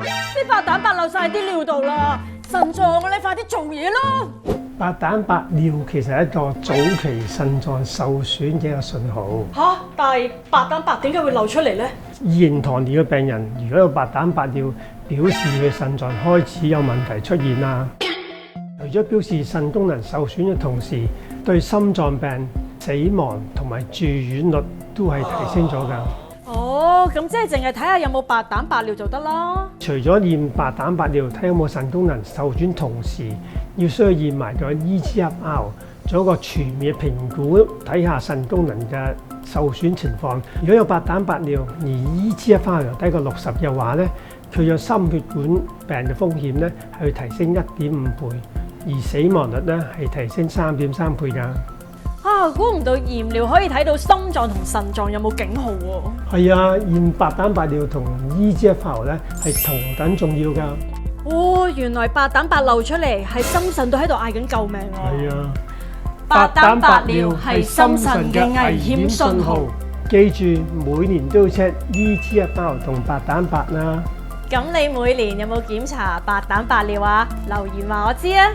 啲白蛋白漏晒啲尿度啦，腎臟你快啲做嘢咯！白蛋白尿其實係一個早期腎臟受損嘅一個信號。吓，但係白蛋白點解會漏出嚟呢？二型糖尿嘅病人如果有白蛋白尿，表示佢腎臟開始有問題出現啦。除咗表示腎功能受損嘅同時，對心臟病、死亡同埋住院率都係提升咗㗎。哦，咁即係淨係睇下有冇白蛋白尿就得啦。除咗驗白蛋白尿睇有冇腎功能受損，同時需要驗埋個 eGFR， 做一個全面嘅評估，睇下腎功能嘅受損情況。如果有白蛋白尿而 eGFR 又低過60嘅話咧，佢有心血管病嘅風險咧係提升1.5倍，而死亡率咧係提升3.3倍㗎。啊，估唔到驗尿可以睇到心臟同腎臟有冇警號喎。係啊，驗白蛋白尿同 eGFR 咧係同等重要㗎。哦，原來白蛋白漏出嚟係心腎都喺度嗌緊救命啊！係啊，白蛋白尿係心腎嘅危險信號。記住每年都要 check eGFR 同白蛋白啦。咁你每年有冇檢查白蛋白尿啊？留言話我知啊！